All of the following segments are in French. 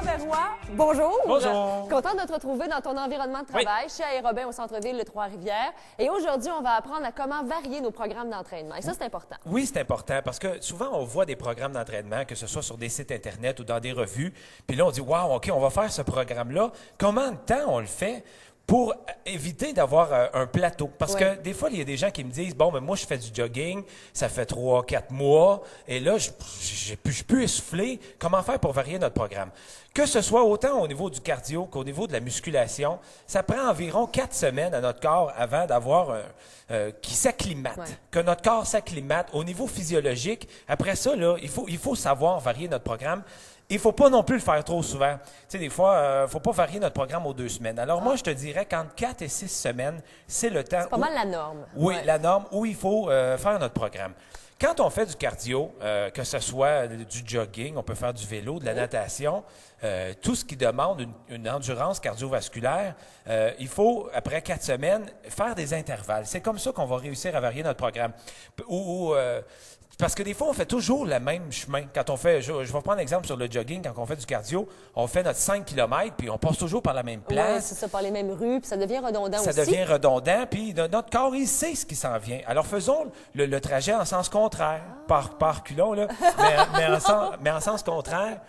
Verroy, bonjour. Bonjour. Content de te retrouver dans ton environnement de travail, chez Aérobin au centre-ville de Trois-Rivières. Et aujourd'hui, on va apprendre à comment varier nos programmes d'entraînement. Et ça, c'est important. Oui, c'est important parce que souvent, on voit des programmes d'entraînement, que ce soit sur des sites Internet ou dans des revues. Puis là, on dit, wow, OK, on va faire ce programme-là. Combien de temps on le fait? Pour éviter d'avoir un plateau. Parce que des fois, il y a des gens qui me disent, bon, mais moi, je fais du jogging, ça fait 3-4 mois, et là, je peux essouffler. Comment faire pour varier notre programme? Que ce soit autant au niveau du cardio qu'au niveau de la musculation, ça prend environ 4 semaines à notre corps avant d'avoir qui s'acclimate, que notre corps s'acclimate au niveau physiologique. Après ça, là, il faut savoir varier notre programme. Il ne faut pas non plus le faire trop souvent. Tu sais, des fois, il ne faut pas varier notre programme aux 2 semaines. Alors moi, je te dirais qu'entre 4 et 6 semaines, c'est le temps. C'est pas mal la norme. Oui, la norme où il faut faire notre programme. Quand on fait du cardio, que ce soit du jogging, on peut faire du vélo, de la natation, tout ce qui demande une endurance cardiovasculaire, il faut, après 4 semaines, faire des intervalles. C'est comme ça qu'on va réussir à varier notre programme. Parce que des fois, on fait toujours le même chemin. Quand on fait, je vais prendre un exemple sur le jogging, quand on fait du cardio, on fait notre 5 km, puis on passe toujours par la même place. Oui, c'est ça, par les mêmes rues, puis ça devient redondant aussi. Ça devient redondant, puis notre corps, il sait ce qui s'en vient. Alors, faisons le trajet en sens contraire, par reculons, là, mais en sens contraire,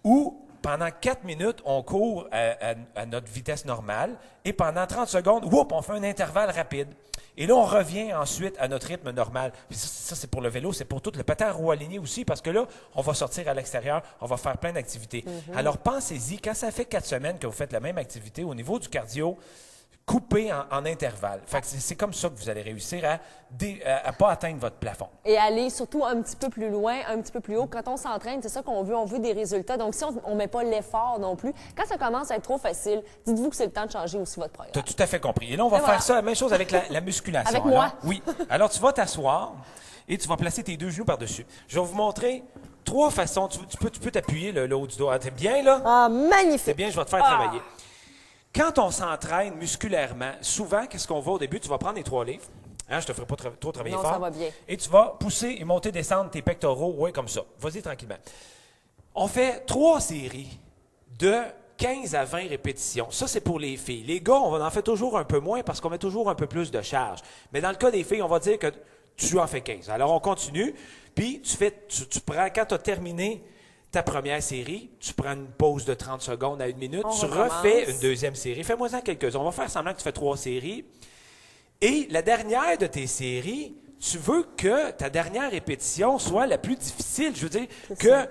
où pendant 4 minutes, on court à notre vitesse normale, et pendant 30 secondes, on fait un intervalle rapide. Et là, on revient ensuite à notre rythme normal. Puis ça, c'est pour le vélo, c'est pour tout le patin à roue aligné aussi, parce que là, on va sortir à l'extérieur, on va faire plein d'activités. Alors, pensez-y, quand ça fait 4 semaines que vous faites la même activité, au niveau du cardio, coupez en intervalles. Fait que c'est comme ça que vous allez réussir à pas atteindre votre plafond. Et aller surtout un petit peu plus loin, un petit peu plus haut. Quand on s'entraîne, c'est ça qu'on veut. On veut des résultats. Donc, si on ne met pas l'effort non plus, quand ça commence à être trop facile, dites-vous que c'est le temps de changer aussi votre programme. Tu as tout à fait compris. Et là, on va faire ça, la même chose avec la musculation. Avec moi? Alors, oui. Alors, tu vas t'asseoir et tu vas placer tes 2 genoux par-dessus. Je vais vous montrer 3 façons. Tu peux t'appuyer le haut du dos. Ah, t'es bien, là? Ah, magnifique! C'est bien, je vais te faire travailler. Quand on s'entraîne musculairement, souvent, qu'est-ce qu'on va au début? Tu vas prendre les 3 livres. Hein, je te ferai pas trop travailler fort. Ça va bien. Et tu vas pousser et monter, descendre tes pectoraux, oui, comme ça. Vas-y tranquillement. On fait 3 séries de 15 à 20 répétitions. Ça, c'est pour les filles. Les gars, on en fait toujours un peu moins parce qu'on met toujours un peu plus de charge. Mais dans le cas des filles, on va dire que tu en fais 15. Alors, on continue. Puis, tu prends, quand tu as terminé ta première série, tu prends une pause de 30 secondes à 1 minute, tu refais une deuxième série. Fais-moi-en quelques-uns. On va faire semblant que tu fais 3 séries. Et la dernière de tes séries, tu veux que ta dernière répétition soit la plus difficile. Je veux dire que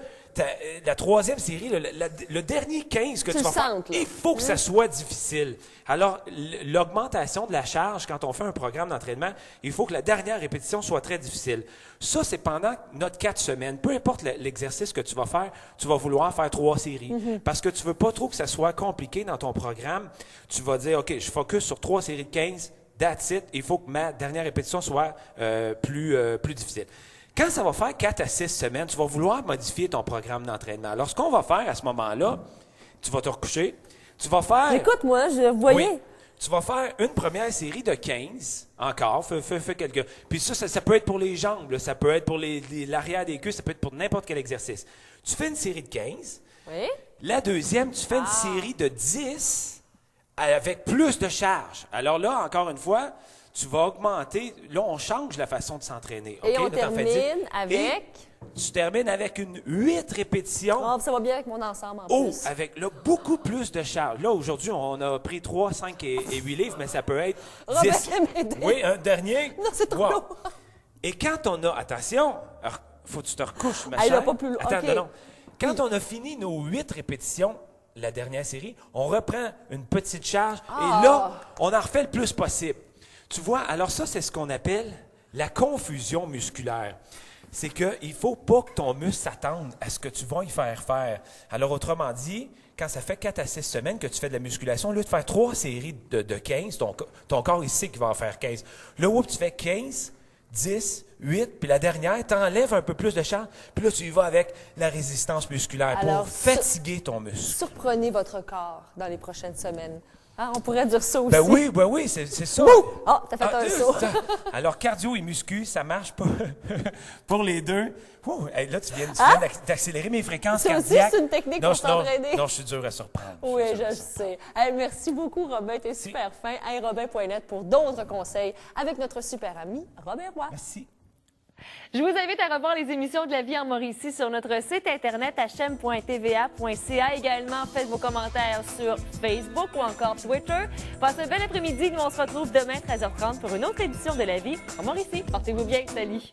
la 3e série, le dernier 15 que tu vas faire, il faut que ça soit difficile. Alors, l'augmentation de la charge, quand on fait un programme d'entraînement, il faut que la dernière répétition soit très difficile. Ça, c'est pendant notre 4 semaines. Peu importe l'exercice que tu vas faire, tu vas vouloir faire 3 séries. Parce que tu ne veux pas trop que ça soit compliqué dans ton programme. Tu vas dire, OK, je focus sur 3 séries de 15, that's it. Il faut que ma dernière répétition soit plus difficile. Quand ça va faire 4 à 6 semaines, tu vas vouloir modifier ton programme d'entraînement. Alors, ce qu'on va faire à ce moment-là, tu vas te recoucher, tu vas faire... Écoute-moi, vous voyez... Oui, tu vas faire une première série de 15, encore, fais quelques... Puis ça peut être pour les jambes, là, ça peut être pour l'arrière des cuisses, ça peut être pour n'importe quel exercice. Tu fais une série de 15. Oui. La deuxième, tu fais une série de 10 avec plus de charge. Alors là, encore une fois... Tu vas augmenter. Là, on change la façon de s'entraîner. Et okay? on termine avec... Et tu termines avec une 8 répétitions. Oh, ça va bien avec mon ensemble en plus. Avec là, beaucoup plus de charge. Là, aujourd'hui, on a pris 3, 5 et 8 livres, mais ça peut être 10. Oui, un dernier. Non, c'est trop lourd. Et quand on a... Attention, faut que tu te recouches, ma chère. Elle va pas plus loin. Attends, non. Quand on a fini nos 8 répétitions, la dernière série, on reprend une petite charge et là, on en refait le plus possible. Tu vois, alors ça, c'est ce qu'on appelle la confusion musculaire. C'est qu'il ne faut pas que ton muscle s'attende à ce que tu vas y faire faire. Alors, autrement dit, quand ça fait 4 à 6 semaines que tu fais de la musculation, au lieu de faire 3 séries de 15, ton corps, il sait qu'il va en faire 15. Là, tu fais 15, 10, 8, puis la dernière, tu enlèves un peu plus de charge, puis là, tu y vas avec la résistance musculaire pour fatiguer ton muscle. Surprenez votre corps dans les prochaines semaines. Ah, on pourrait dire ça aussi. Ben oui, c'est ça. Ah, t'as fait un saut. Alors, cardio et muscu, ça marche pas pour les deux. Ouh, hey, là, tu viens d'accélérer mes fréquences Ça aussi, cardiaques. c'est une technique pour s'entraîner. Non, je suis dur à surprendre. Oui, je le sais. Hey, merci beaucoup, Robin. T'es super fin. Hey, Robin.net pour d'autres conseils avec notre super ami Robin Roy. Merci. Je vous invite à revoir les émissions de La Vie en Mauricie sur notre site internet hm.tva.ca. Également, faites vos commentaires sur Facebook ou encore Twitter. Passez un bel après-midi. Nous, on se retrouve demain 13h30 pour une autre édition de La Vie en Mauricie. Portez-vous bien. Salut!